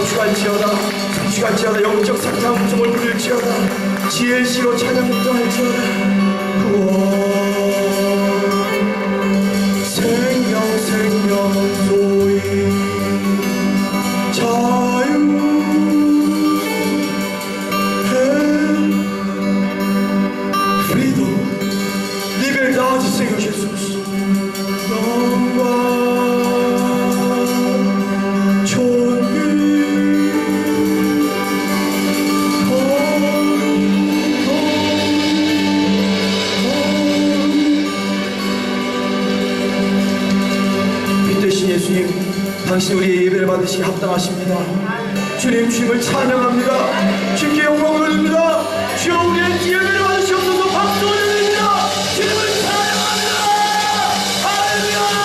성취할지어다 영적 상상성을 부를지어다 지혜의 시로 찬양도 할지어다 생명 소위 자유 freedom liberdade Senhor Jesus 당신 우리의 예배를 받으시기 합당하십니다. 주님 주님을 찬양합니다. 주님께 영광을 올립니다. 주여 우리의 예배를 받으시옵소서. 박수 올려드립니다. 주님을 찬양합니다. 할렐루야.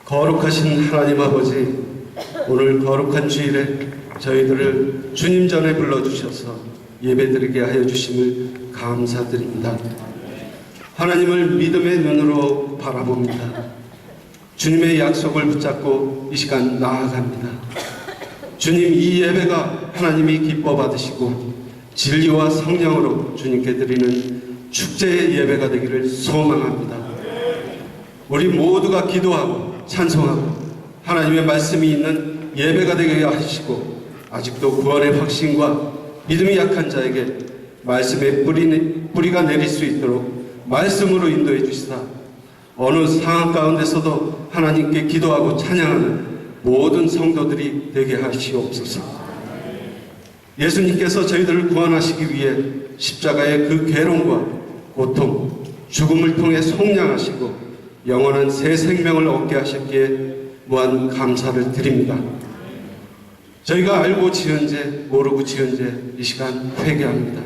거룩하신 하나님 아버지, 오늘 거룩한 주일에 저희들을 주님 전에 불러주셔서 예배드리게 하여 주심을 감사드립니다. 하나님을 믿음의 눈으로 바라봅니다. 주님의 약속을 붙잡고 이 시간 나아갑니다. 주님, 이 예배가 하나님이 기뻐 받으시고 진리와 성령으로 주님께 드리는 축제의 예배가 되기를 소망합니다. 우리 모두가 기도하고 찬송하고 하나님의 말씀이 있는 예배가 되게 하시고, 아직도 구원의 확신과 믿음이 약한 자에게 말씀의 뿌리가 내릴 수 있도록 말씀으로 인도해 주시사 어느 상황 가운데서도 하나님께 기도하고 찬양하는 모든 성도들이 되게 하시옵소서. 예수님께서 저희들을 구원하시기 위해 십자가의 그 괴로움과 고통, 죽음을 통해 속량하시고 영원한 새 생명을 얻게 하셨기에 무한 감사를 드립니다. 저희가 알고 지은 죄, 모르고 지은 죄, 이 시간 회개합니다.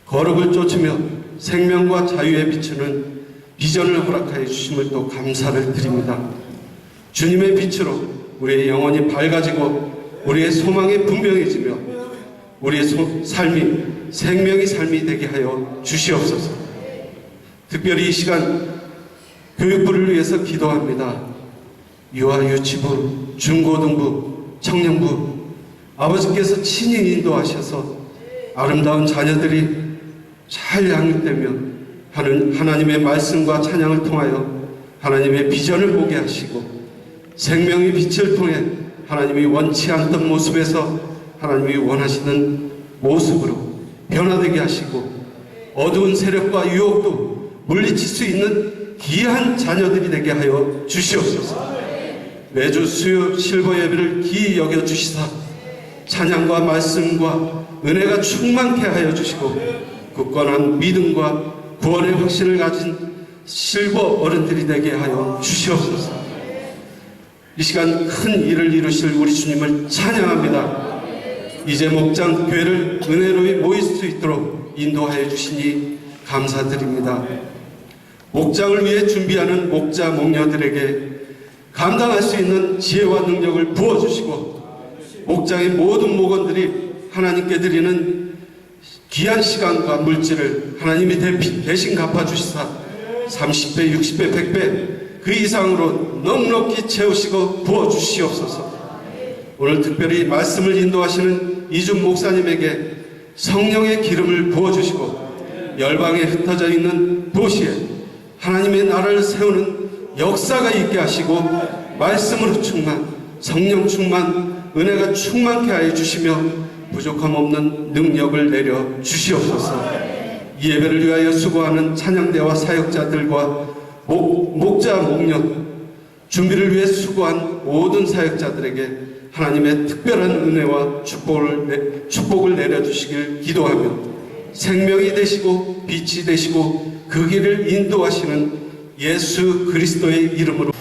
거룩을 쫓으며 생명과 자유에 비추는 비전을 허락하여 주심을 또 감사를 드립니다. 주님의 빛으로 우리의 영혼이 밝아지고 우리의 소망이 분명해지며 우리의 삶이 생명의 삶이 되게 하여 주시옵소서. 특별히 이 시간 교육부를 위해서 기도합니다. 유아, 유치부, 중고등부, 청년부, 아버지께서 친히 인도하셔서 아름다운 자녀들이 잘 양육되며 하나님의 말씀과 찬양을 통하여 하나님의 비전을 보게 하시고 생명의 빛을 통해 하나님이 원치 않던 모습에서 하나님이 원하시는 모습으로 변화되게 하시고 어두운 세력과 유혹도 물리칠 수 있는 귀한 자녀들이 되게 하여 주시옵소서. 매주 수요 실버 예배를 기이 여겨 주시사 찬양과 말씀과 은혜가 충만케 하여 주시고 굳건한 믿음과 구원의 확신을 가진 실버 어른들이 되게 하여 주시옵소서. 이 시간 큰 일을 이루실 우리 주님을 찬양합니다. 이제 목장 교회를 은혜로이 모일 수 있도록 인도하여 주시니 감사드립니다. 목장을 위해 준비하는 목자 목녀들에게 감당할 수 있는 지혜와 능력을 부어주시고 목장의 모든 목원들이 하나님께 드리는 귀한 시간과 물질을 하나님이 대신 갚아주시사 30배, 60배, 100배 그 이상으로 넉넉히 채우시고 부어주시옵소서. 오늘 특별히 말씀을 인도하시는 이준 목사님에게 성령의 기름을 부어주시고 열방에 흩어져 있는 도시에 하나님의 나라를 세우는 역사가 있게 하시고 말씀으로 충만, 성령 충만, 은혜가 충만케 하여 주시며 부족함 없는 능력을 내려 주시옵소서. 이 예배를 위하여 수고하는 찬양대와 사역자들과 목자, 목녀 준비를 위해 수고한 모든 사역자들에게 하나님의 특별한 은혜와 축복을 내려주시길 기도하며 생명이 되시고 빛이 되시고 그 길을 인도하시는 예수 그리스도의 이름으로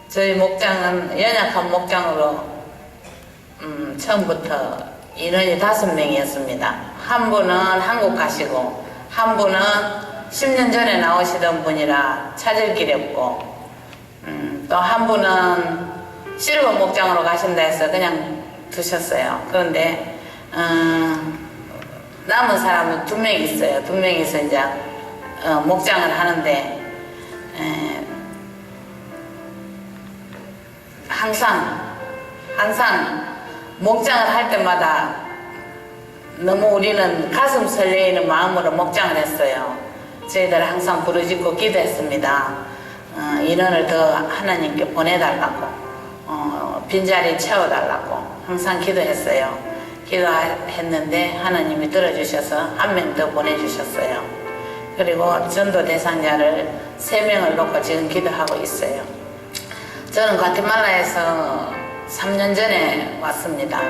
저희 목장은 연약한 목장으로 처음부터 인원이 5명이었습니다. 한 분은 한국 가시고 한 분은 10년 전에 나오시던 분이라 찾을 길이 없고 또 한 분은 실버 목장으로 가신다 해서 그냥 두셨어요. 그런데 남은 사람은 2명 있어요. 2명이서 이제 목장을 하는데 항상 목장을 할 때마다 너무 우리는 가슴 설레이는 마음으로 목장을 했어요. 저희들 항상 부르짖고 기도했습니다. 인원을 더 하나님께 보내달라고, 빈자리 채워달라고 항상 기도했어요. 기도했는데 하나님이 들어주셔서 1명 더 보내주셨어요. 그리고 전도 대상자를 3명을 놓고 지금 기도하고 있어요. 저는 과테말라에서 3년 전에 왔습니다.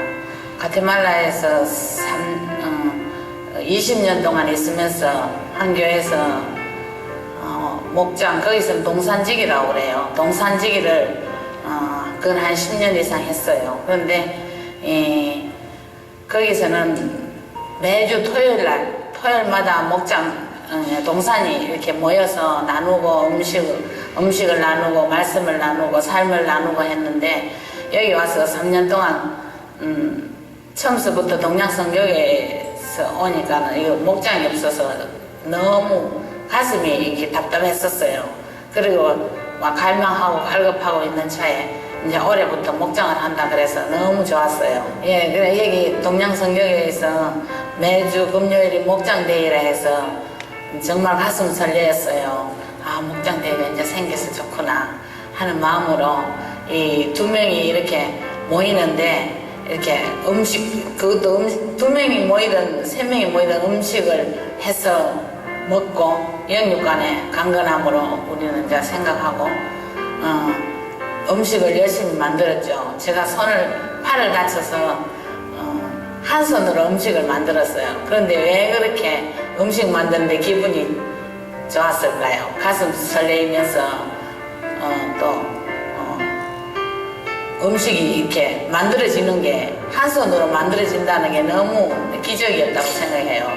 과테말라에서 20년 동안 있으면서 한 교회에서 목장, 거기서는 동산지기라고 그래요. 동산지기를 그건 한 10년 이상 했어요. 그런데 거기서는 매주 토요일마다 목장 동산이 이렇게 모여서 나누고 음식을 나누고 말씀을 나누고 삶을 나누고 했는데 여기 와서 3년 동안 처음서부터 동양성교회에서 오니까 이거 목장이 없어서 너무 가슴이 이렇게 답답했었어요. 그리고 막 갈망하고 갈급하고 있는 차에 이제 올해부터 목장을 한다 그래서 너무 좋았어요. 예, 그래 여기 동양성교회에서 매주 금요일이 목장데이라 해서 정말 가슴 설레었어요. 아, 목장데이가 이제 생겨서 좋구나 하는 마음으로 이 2명이 이렇게 모이는데 이렇게 그것도 2명이 모이든 3명이 모이든 음식을 해서 먹고 영육간의 강건함으로 우리는 이제 생각하고 음식을 열심히 만들었죠. 제가 팔을 다쳐서 한 손으로 음식을 만들었어요. 그런데 왜 그렇게 음식 만드는데 기분이 좋았을까요? 가슴 설레이면서 또 음식이 이렇게 만들어지는 게 한 손으로 만들어진다는 게 너무 기적이었다고 생각해요.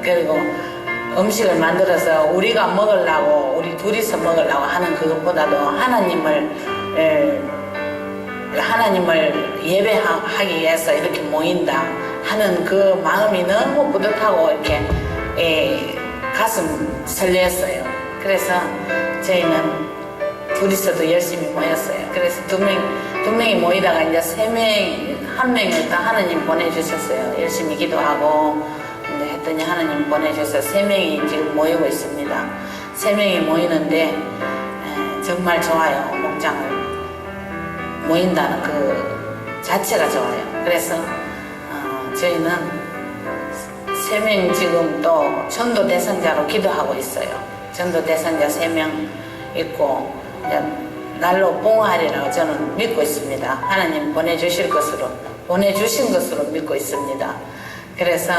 그리고 음식을 만들어서 우리가 먹으려고 우리 둘이서 먹으려고 하는 그것보다도 하나님을 예배하기 위해서 이렇게 모인다 하는 그 마음이 너무 뿌듯하고 이렇게 가슴 설레었어요. 그래서 저희는 둘이서도 열심히 모였어요. 그래서 두 명이 모이다가 이제 1명을 다 하나님 보내주셨어요. 열심히 기도하고 했더니 하나님 보내주셔서 3명이 지금 모이고 있습니다. 3명이 모이는데 정말 좋아요. 목장을 모인다는 그 자체가 좋아요. 그래서 저희는 3명 지금 또 전도 대상자로 기도하고 있어요. 전도 대상자 3명 있고 날로 봉하리라고 저는 믿고 있습니다. 하나님 보내주신 것으로 믿고 있습니다. 그래서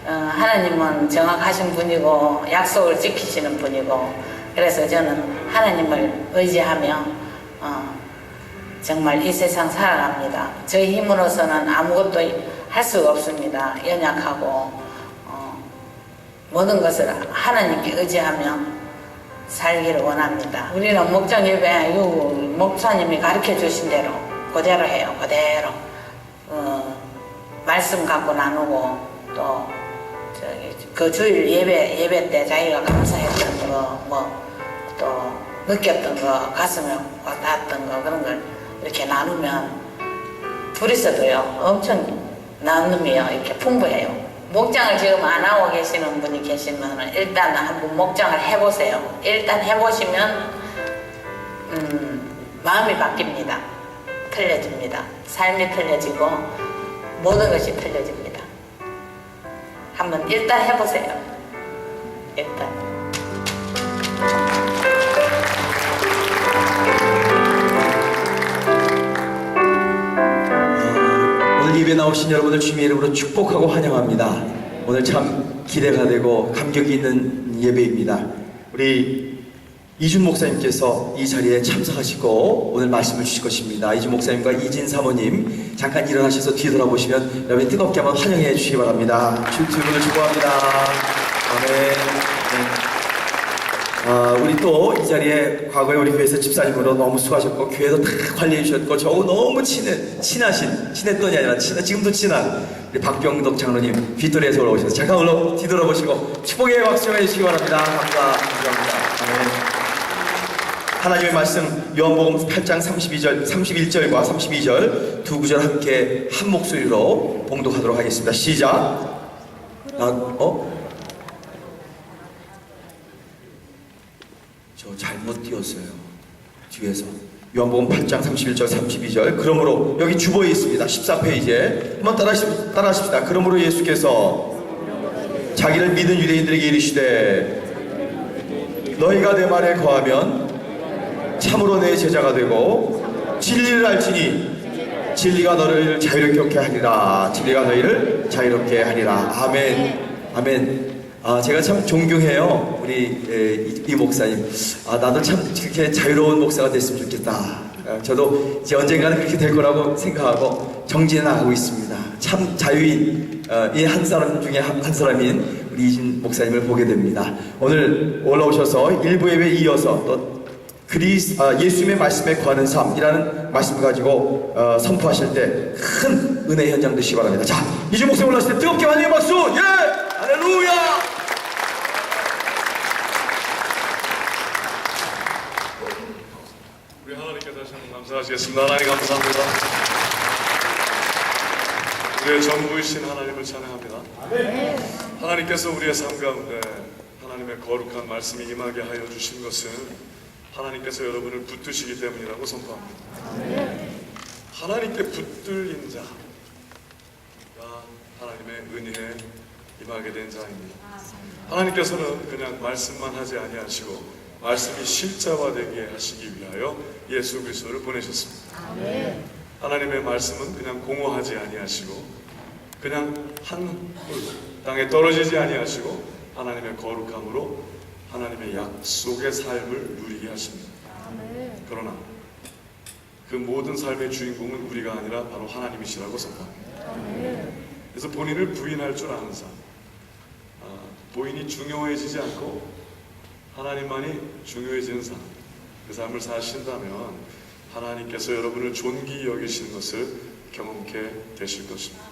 하나님은 정확하신 분이고 약속을 지키시는 분이고 그래서 저는 하나님을 의지하며 정말 이 세상 살아갑니다. 저희 힘으로서는 아무것도 할 수가 없습니다. 연약하고 모든 것을 하나님께 의지하며 살기를 원합니다. 우리는 목장 예배 목사님이 가르쳐 주신 대로 그대로 해요. 그대로 말씀 갖고 나누고 또 그 주일 예배 때 자기가 감사했던 거 또 느꼈던 거 가슴에 와닿았던 거 그런 걸 이렇게 나누면 둘이서도요 엄청 나눔이요 이렇게 풍부해요. 목장을 지금 안 하고 계시는 분이 계시면 일단 한번 목장을 해보세요. 일단 해보시면 마음이 바뀝니다. 틀려집니다. 삶이 틀려지고 모든 것이 틀려집니다. 한번 일단 해보세요. 일단. 오늘 예배 나오신 여러분들 주님의 이름으로 축복하고 환영합니다. 오늘 참 기대가 되고 감격이 있는 예배입니다. 우리 이준 목사님께서 이 자리에 참석하시고 오늘 말씀을 주실 것입니다. 이준 목사님과 이진 사모님 잠깐 일어나셔서 뒤돌아보시면 여러분 뜨겁게 한번 환영해 주시기 바랍니다. 두 분을 축복합니다. 아멘. 네. 우리 또 이 자리에 과거에 우리 교회에서 집사님으로 너무 수고하셨고 교회도 다 관리해 주셨고 저하고 너무 친했던이 아니라 지금도 친한 우리 박병덕 장로님 빗도리에서 올라오셔서 잠깐 뒤돌아보시고 축복의 박수 해 주시기 바랍니다. 감사합니다. 아멘. 하나님의 말씀 요한복음 8장 31절과 32절 두 구절 함께 한 목소리로 봉독하도록 하겠습니다. 시작. 저 잘못 띄웠어요. 뒤에서 요한복음 8장 31절 32절 그러므로 여기 주보에 있습니다. 14페이지에 한번 따라하십시다. 그러므로 예수께서 자기를 믿은 유대인들에게 이르시되 너희가 내 말에 거하면 참으로 내 제자가 되고 진리를 알지니 진리가 너를 자유롭게 하리라. 진리가 너희를 자유롭게 하리라. 아멘. 아멘. 제가 참 존경해요. 우리 이 목사님. 나도 참 그렇게 자유로운 목사가 됐으면 좋겠다. 저도 이제 언젠가는 그렇게 될 거라고 생각하고 정진해 나가고 있습니다. 참 자유인 이 한 사람 중에 한 사람인 우리 이진 목사님을 보게 됩니다. 오늘 올라오셔서 일부 예배에 이어서 또 예수님의 말씀에 거하는 삶이라는 말씀을 가지고 선포하실 때 큰 은혜 현장 되시기 바랍니다. 자, 이준 목사님 올라오실 때 뜨겁게 환영의 박수! 예! 할렐루야! 우리 하나님께 다시 한번 감사하시겠습니다. 하나님 감사합니다. 우리의 전부이신 하나님을 찬양합니다. 하나님께서 우리의 삶 가운데 하나님의 거룩한 말씀이 임하게 하여 주신 것은 하나님께서 여러분을 붙드시기 때문이라고 선포합니다. 하나님께 붙들린 자가 하나님의 은혜에 임하게 된 자입니다. 하나님께서는 그냥 말씀만 하지 아니하시고 말씀이 실제화되게 하시기 위하여 예수 그리스도를 보내셨습니다. 하나님의 말씀은 그냥 공허하지 아니하시고 그냥 한 땅에 떨어지지 아니하시고 하나님의 거룩함으로 하나님의 약속의 삶을 누리게 하십니다. 그러나 그 모든 삶의 주인공은 우리가 아니라 바로 하나님이시라고 선포합니다. 그래서 본인을 부인할 줄 아는 삶, 본인이 중요해지지 않고 하나님만이 중요해지는 삶, 그 삶을 사신다면 하나님께서 여러분을 존귀히 여기시는 것을 경험케 되실 것입니다.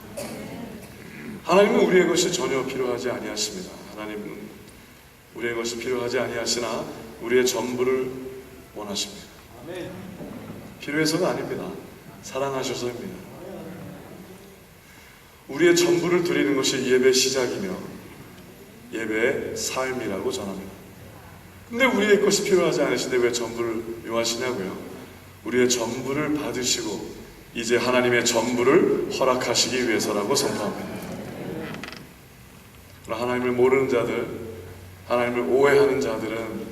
하나님은 우리의 것이 전혀 필요하지 아니하십니다. 하나님은 우리의 것이 필요하지 아니하시나 우리의 전부를 원하십니다. 필요해서가 아닙니다. 사랑하셔서입니다. 우리의 전부를 드리는 것이 예배 시작이며 예배의 삶이라고 전합니다. 근데 우리의 것이 필요하지 않으신데 왜 전부를 요하시냐고요? 우리의 전부를 받으시고 이제 하나님의 전부를 허락하시기 위해서라고 선포합니다. 그러나 하나님을 모르는 자들, 하나님을 오해하는 자들은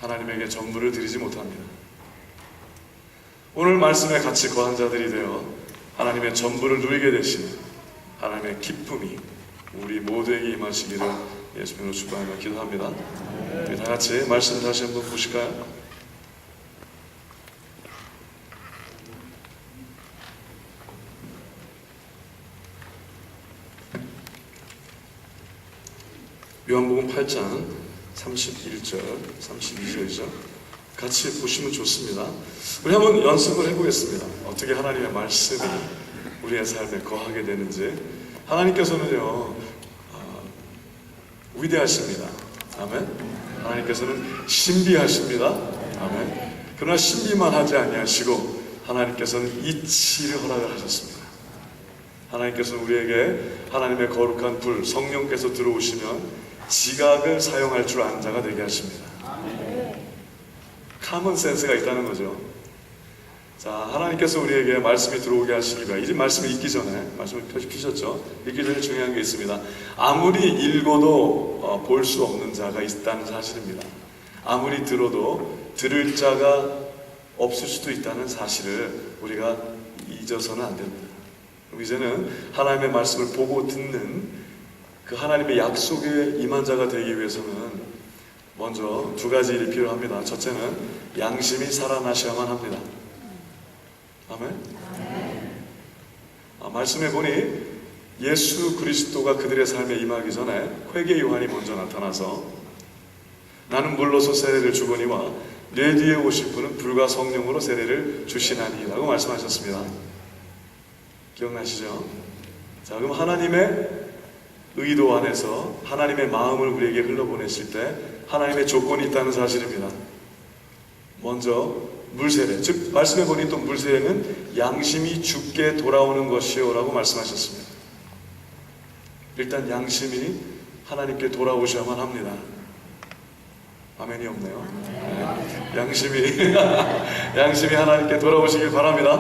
하나님에게 전부를 드리지 못합니다. 오늘 말씀에 같이 거한 자들이 되어 하나님의 전부를 누리게 되시는 하나님의 기쁨이 우리 모두에게 임하시기를 예수님으로 축복하며 기도합니다. 우리 다 같이 말씀 다시 한번 보실까요? 요한복음 8장 31절, 32절이죠. 같이 보시면 좋습니다. 우리 한번 연습을 해보겠습니다. 어떻게 하나님의 말씀이 우리의 삶에 거하게 되는지. 하나님께서는요, 위대하십니다. 아멘. 하나님께서는 신비하십니다. 아멘. 그러나 신비만 하지 아니하시고 하나님께서는 이치를 허락을 하셨습니다. 하나님께서는 우리에게 하나님의 거룩한 불, 성령께서 들어오시면 지각을 사용할 줄 아는 자가 되게 하십니다. 카먼 센스가 있다는 거죠. 자, 하나님께서 우리에게 말씀이 들어오게 하시기 위해 이제 말씀을 읽기 전에 말씀을 펴주셨죠. 읽기 전에 중요한 게 있습니다. 아무리 읽어도 볼 수 없는 자가 있다는 사실입니다. 아무리 들어도 들을 자가 없을 수도 있다는 사실을 우리가 잊어서는 안 됩니다. 그럼 이제는 하나님의 말씀을 보고 듣는 그 하나님의 약속에 임한 자가 되기 위해서는 먼저 두 가지 일이 필요합니다. 첫째는 양심이 살아나셔야만 합니다. 아멘? 말씀해 보니 예수 그리스도가 그들의 삶에 임하기 전에 회개 요한이 먼저 나타나서 나는 물로서 세례를 주거니와 내 뒤에 오실 분은 불과 성령으로 세례를 주시나니 라고 말씀하셨습니다. 기억나시죠? 자, 그럼 하나님의 의도 안에서 하나님의 마음을 우리에게 흘러보내실 때 하나님의 조건이 있다는 사실입니다. 먼저 물세례, 즉 말씀해 보니 또 물세례는 양심이 죽게 돌아오는 것이요 라고 말씀하셨습니다. 일단 양심이 하나님께 돌아오셔야만 합니다. 아멘이 없네요. 네. 양심이 하나님께 돌아오시길 바랍니다.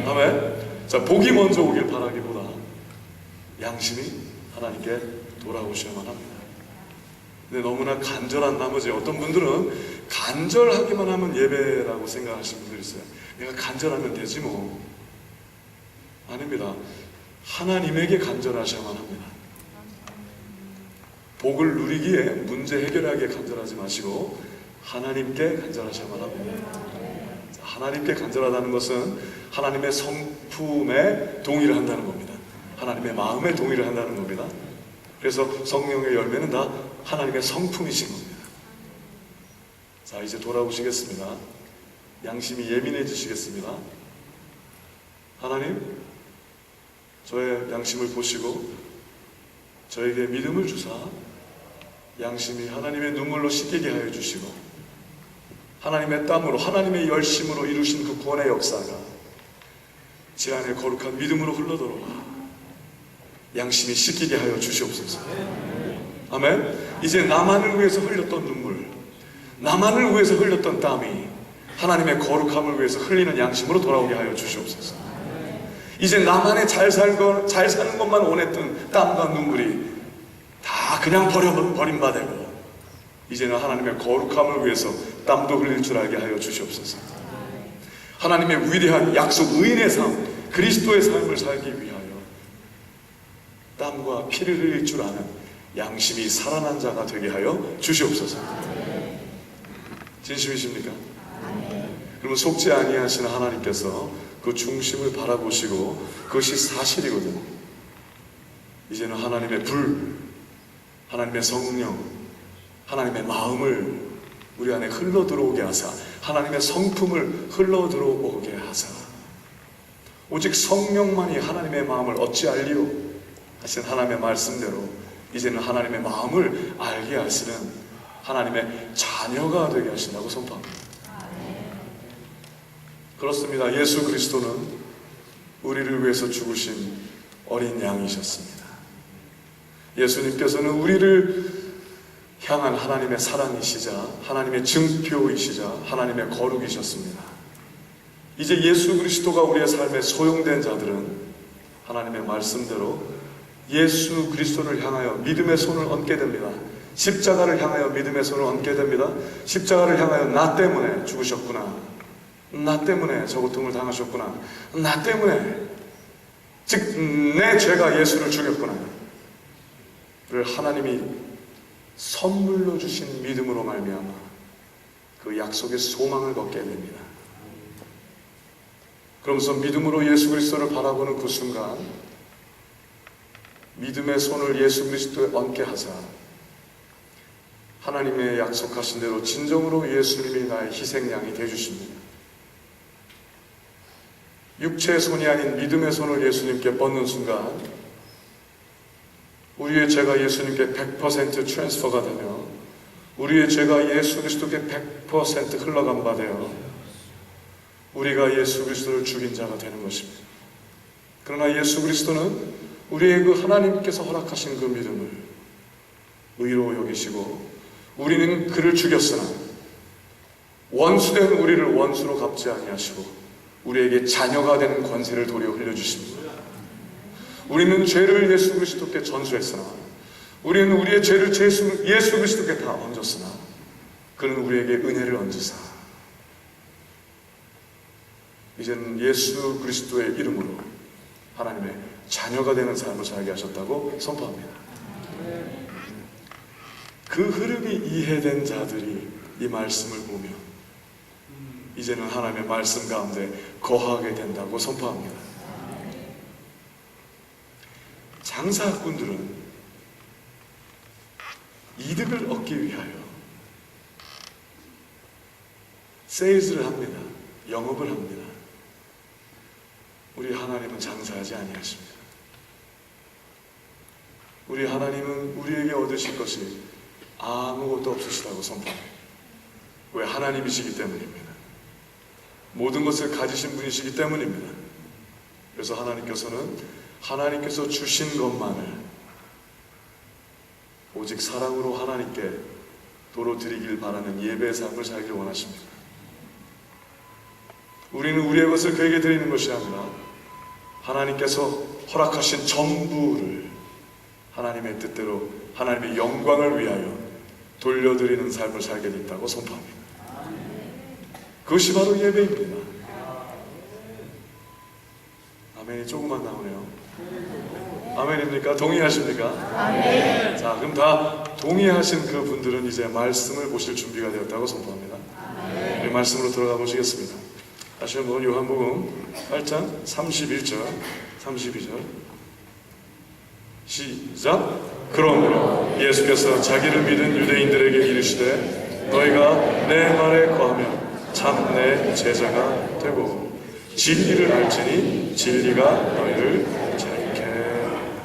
아멘. 자, 복이 먼저 오길 바라기보다 양심이 하나님께 돌아오셔야만 합니다. 근데 너무나 간절한 나머지 어떤 분들은 간절하기만 하면 예배라고 생각하시는 분들이 있어요. 내가 간절하면 되지 뭐. 아닙니다. 하나님에게 간절하셔야만 합니다. 복을 누리기에 문제 해결하기에 간절하지 마시고 하나님께 간절하셔야만 합니다. 하나님께 간절하다는 것은 하나님의 성품에 동의를 한다는 겁니다. 하나님의 마음에 동의를 한다는 겁니다. 그래서 성령의 열매는 다 하나님의 성품이신 겁니다. 자, 이제 돌아오시겠습니다. 양심이 예민해지시겠습니다. 하나님, 저의 양심을 보시고 저에게 믿음을 주사 양심이 하나님의 눈물로 씻기게 하여 주시고 하나님의 땀으로 하나님의 열심으로 이루신 그 구원의 역사가 제 안에 거룩한 믿음으로 흘러들어와 양심이 씻기게 하여 주시옵소서. 아멘. 이제 나만을 위해서 흘렸던 눈물, 나만을 위해서 흘렸던 땀이 하나님의 거룩함을 위해서 흘리는 양심으로 돌아오게 하여 주시옵소서. 이제 나만의 잘 사는 것만 원했던 땀과 눈물이 다 그냥 버림받고 이제는 하나님의 거룩함을 위해서 땀도 흘릴 줄 알게 하여 주시옵소서. 하나님의 위대한 약속 의인의 삶, 그리스도의 삶을 살기 위하여 땀과 피를 흘릴 줄 아는 양심이 살아난 자가 되게 하여 주시옵소서. 진심이십니까? 그러면 속지 아니하시는 하나님께서 그 중심을 바라보시고 그것이 사실이거든요. 이제는 하나님의 불, 하나님의 성령, 하나님의 마음을 우리 안에 흘러 들어오게 하사 하나님의 성품을 흘러 들어오게 하사 오직 성령만이 하나님의 마음을 어찌알리요 하신 하나님의 말씀대로 이제는 하나님의 마음을 알게 하시는 하나님의 자녀가 되게 하신다고 선포합니다. 그렇습니다. 예수 그리스도는 우리를 위해서 죽으신 어린 양이셨습니다. 예수님께서는 우리를 향한 하나님의 사랑이시자 하나님의 증표이시자 하나님의 거룩이셨습니다. 이제 예수 그리스도가 우리의 삶에 소용된 자들은 하나님의 말씀대로 예수 그리스도를 향하여 믿음의 손을 얹게 됩니다. 십자가를 향하여 믿음의 손을 얹게 됩니다. 십자가를 향하여 나 때문에 죽으셨구나, 나 때문에 저 고통을 당하셨구나, 나 때문에 즉 내 죄가 예수를 죽였구나 를 하나님이 선물로 주신 믿음으로 말미암아 그 약속의 소망을 걷게 됩니다. 그러면서 믿음으로 예수 그리스도를 바라보는 그 순간 믿음의 손을 예수 그리스도에 얹게 하사 하나님의 약속하신 대로 진정으로 예수님이 나의 희생양이 되어주십니다. 육체의 손이 아닌 믿음의 손을 예수님께 뻗는 순간 우리의 죄가 예수님께 100% 트랜스퍼가 되며 우리의 죄가 예수 그리스도께 100% 흘러간 바 되어 우리가 예수 그리스도를 죽인 자가 되는 것입니다. 그러나 예수 그리스도는 우리의 그 하나님께서 허락하신 그 믿음을 의로 여기시고 우리는 그를 죽였으나 원수된 우리를 원수로 갚지 아니하시고 우리에게 자녀가 되는 권세를 도리어 흘려주십니다. 우리는 죄를 예수 그리스도께 전수했으나 우리는 우리의 죄를 예수 그리스도께 다 얹었으나 그는 우리에게 은혜를 얹으사 이제는 예수 그리스도의 이름으로 하나님의 자녀가 되는 삶을 살게 하셨다고 선포합니다. 그 흐름이 이해된 자들이 이 말씀을 보며 이제는 하나님의 말씀 가운데 거하게 된다고 선포합니다. 장사꾼들은 이득을 얻기 위하여 세일즈를 합니다. 영업을 합니다. 우리 하나님은 장사하지 아니하십니다. 우리 하나님은 우리에게 얻으실 것이 아무것도 없으시다고 선포합니다. 왜? 하나님이시기 때문입니다. 모든 것을 가지신 분이시기 때문입니다. 그래서 하나님께서는 하나님께서 주신 것만을 오직 사랑으로 하나님께 도로 드리길 바라는 예배의 삶을 살기를 원하십니다. 우리는 우리의 것을 그에게 드리는 것이 아니라 하나님께서 허락하신 전부를 하나님의 뜻대로 하나님의 영광을 위하여 돌려드리는 삶을 살게 됐다고 선포합니다. 그것이 바로 예배입니다. 아멘이 조금만 나오네요. 아멘입니까? 동의하십니까? 아멘. 자, 그럼 다 동의하신 그 분들은 이제 말씀을 보실 준비가 되었다고 선포합니다. 우리 말씀으로 들어가 보시겠습니다. 다시 한번 요한복음 8장 31절 32절 시작. 그러므로 예수께서 자기를 믿은 유대인들에게 이르시되 너희가 내 말에 거하면 참 내 제자가 되고 진리를 알지니 진리가 너희를 자유케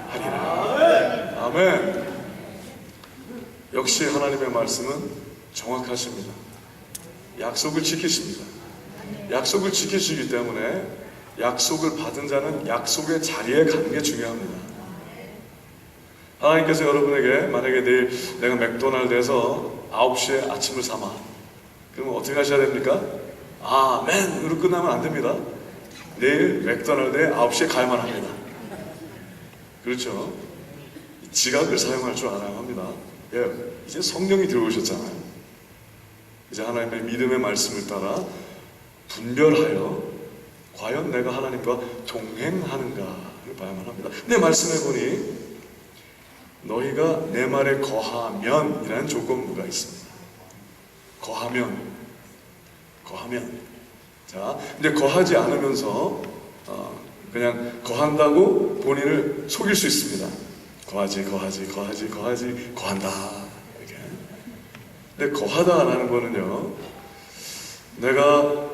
하리라. 아멘. 역시 하나님의 말씀은 정확하십니다. 약속을 지키십니다. 약속을 지키시기 때문에 약속을 받은 자는 약속의 자리에 가는 게 중요합니다. 하나님께서 여러분에게 만약에 내일 내가 맥도날드에서 9시에 아침을 삼아, 그러면 어떻게 하셔야 됩니까? 아멘으로 끝나면 안 됩니다. 내일 맥도날드에 9시에 가야만 합니다. 그렇죠? 지각을 사용할 줄 알아야 합니다. 예, 이제 성령이 들어오셨잖아요. 이제 하나님의 믿음의 말씀을 따라 분별하여 과연 내가 하나님과 동행하는가를 봐야만 합니다. 내 말씀해 보니 너희가 내 말에 거하면 이라는 조건부가 있습니다. 거하면. 자, 근데 거하지 않으면서 그냥 거한다고 본인을 속일 수 있습니다. 거한다. 이렇게. 근데 거하다라는 거는요, 내가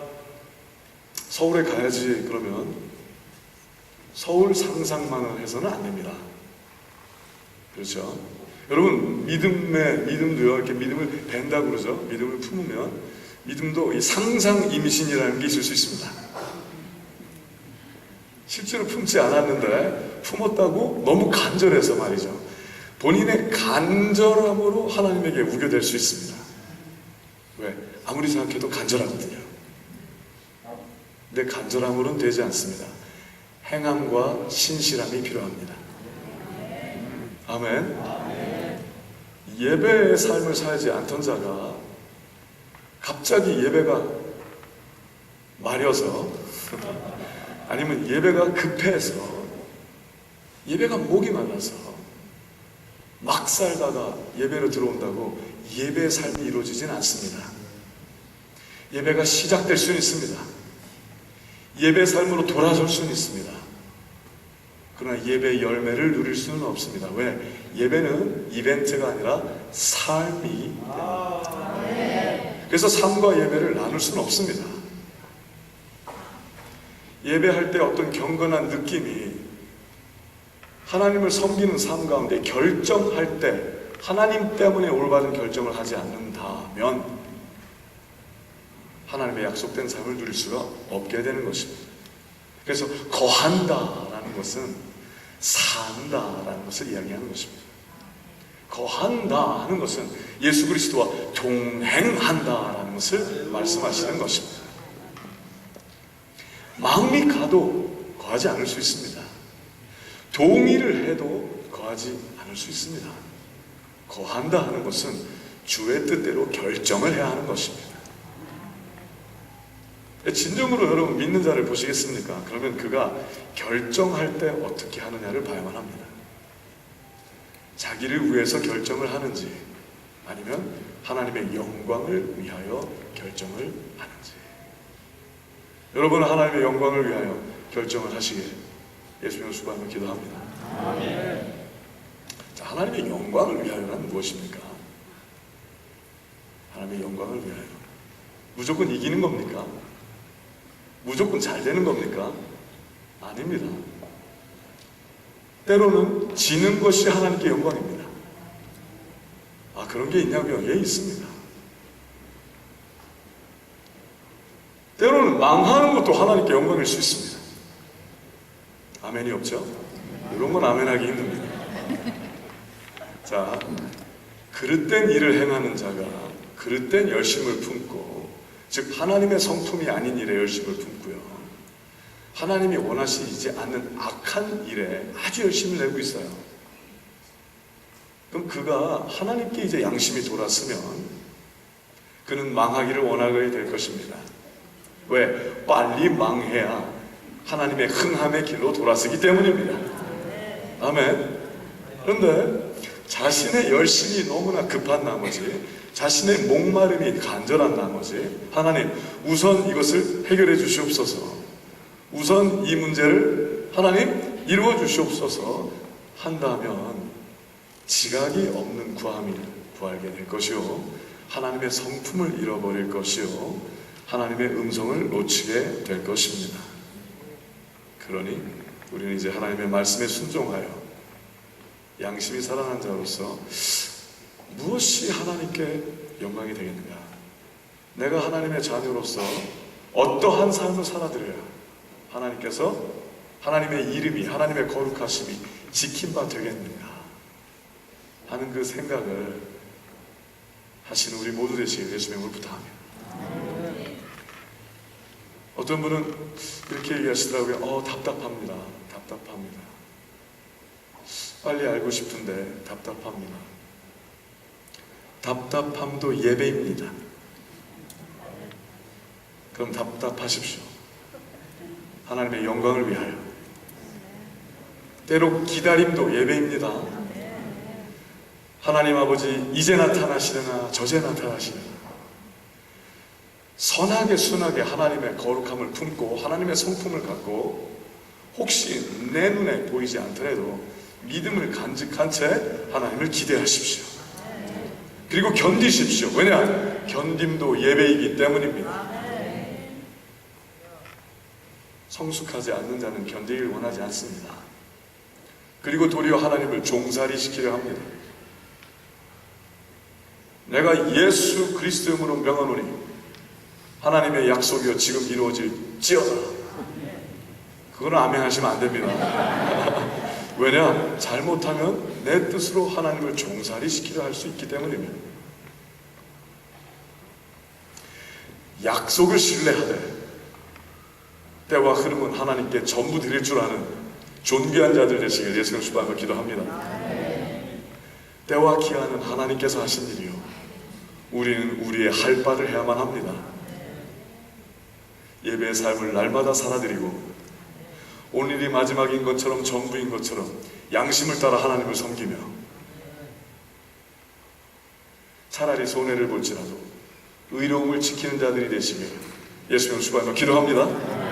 서울에 가야지 그러면 서울 상상만을 해서는 안 됩니다. 그렇죠? 여러분, 믿음도요, 이렇게 믿음을 벤다고 그러죠? 믿음을 품으면, 믿음도 이 상상 임신이라는 게 있을 수 있습니다. 실제로 품지 않았는데, 품었다고 너무 간절해서 말이죠. 본인의 간절함으로 하나님에게 우겨될 수 있습니다. 왜? 아무리 생각해도 간절하거든요. 근데 간절함으로는 되지 않습니다. 행함과 신실함이 필요합니다. 아멘. 예배의 삶을 살지 않던 자가 갑자기 예배가 마려서 아니면 예배가 급해서 예배가 목이 말라서 막 살다가 예배로 들어온다고 예배의 삶이 이루어지진 않습니다. 예배가 시작될 수는 있습니다. 예배의 삶으로 돌아설 수는 있습니다. 그러나 예배의 열매를 누릴 수는 없습니다. 왜? 예배는 이벤트가 아니라 삶이 그래서 삶과 예배를 나눌 수는 없습니다. 예배할 때 어떤 경건한 느낌이 하나님을 섬기는 삶 가운데 결정할 때 하나님 때문에 올바른 결정을 하지 않는다면 하나님의 약속된 삶을 누릴 수가 없게 되는 것입니다. 그래서 거한다라는 것은 산다라는 것을 이야기하는 것입니다. 거한다 하는 것은 예수 그리스도와 동행한다라는 것을 말씀하시는 것입니다. 마음이 가도 거하지 않을 수 있습니다. 동의를 해도 거하지 않을 수 있습니다. 거한다 하는 것은 주의 뜻대로 결정을 해야 하는 것입니다. 진정으로 여러분 믿는 자를 보시겠습니까? 그러면 그가 결정할 때 어떻게 하느냐를 봐야만 합니다. 자기를 위해서 결정을 하는지 아니면 하나님의 영광을 위하여 결정을 하는지. 여러분은 하나님의 영광을 위하여 결정을 하시길 예수님을 수고하며 기도합니다. 자, 하나님의 영광을 위하여는 무엇입니까? 하나님의 영광을 위하여 무조건 이기는 겁니까? 무조건 잘 되는 겁니까? 아닙니다. 때로는 지는 것이 하나님께 영광입니다. 아, 그런 게 있냐고요? 예, 있습니다. 때로는 망하는 것도 하나님께 영광일 수 있습니다. 아멘이 없죠? 이런 건 아멘하기 힘듭니다. 자, 그릇된 일을 행하는 자가 그릇된 열심을 품고, 즉 하나님의 성품이 아닌 일에 열심을 품고요, 하나님이 원하시지 않는 악한 일에 아주 열심을 내고 있어요. 그럼 그가 하나님께 이제 양심이 돌았으면 그는 망하기를 원하게 될 것입니다. 왜? 빨리 망해야 하나님의 흥함의 길로 돌아서기 때문입니다. 아멘. 그런데 자신의 열심이 너무나 급한 나머지, 자신의 목마름이 간절한 나머지, 하나님 우선 이것을 해결해 주시옵소서, 우선 이 문제를 하나님 이루어 주시옵소서 한다면 지각이 없는 구함을 구하게 될 것이요, 하나님의 성품을 잃어버릴 것이요, 하나님의 음성을 놓치게 될 것입니다. 그러니 우리는 이제 하나님의 말씀에 순종하여 양심이 살아난 자로서 무엇이 하나님께 영광이 되겠는가? 내가 하나님의 자녀로서 어떠한 삶을 살아드려야 하나님께서 하나님의 이름이, 하나님의 거룩하심이 지킨 바 되겠는가 하는 그 생각을 하시는 우리 모두 되시길 예수님을 부탁합니다. 어떤 분은 이렇게 얘기하시더라고요. 답답합니다. 답답합니다. 빨리 알고 싶은데 답답합니다. 답답함도 예배입니다. 그럼 답답하십시오. 하나님의 영광을 위하여. 때로 기다림도 예배입니다. 하나님 아버지 이제 나타나시려나 저제 나타나시려나, 선하게 순하게 하나님의 거룩함을 품고 하나님의 성품을 갖고, 혹시 내 눈에 보이지 않더라도 믿음을 간직한 채 하나님을 기대하십시오. 그리고 견디십시오. 왜냐? 견딤도 예배이기 때문입니다. 성숙하지 않는 자는 견디기를 원하지 않습니다. 그리고 도리어 하나님을 종살이 시키려 합니다. 내가 예수 그리스도 이름으로 명하노니 하나님의 약속이여 지금 이루어질지어다. 그거는 아멘하시면 안 됩니다. 왜냐? 잘못하면 내 뜻으로 하나님을 종살이 시키려 할 수 있기 때문입니다. 약속을 신뢰하되 때와 흐름은 하나님께 전부 드릴 줄 아는 존귀한 자들 되시길 예수님 수고하며 기도합니다. 때와 기한은 하나님께서 하신 일이요, 우리는 우리의 할 바를 해야만 합니다. 예배의 삶을 날마다 살아드리고 오늘이 마지막인 것처럼 전부인 것처럼 양심을 따라 하나님을 섬기며, 차라리 손해를 볼지라도 의로움을 지키는 자들이 되시길 예수님 수고하며 기도합니다.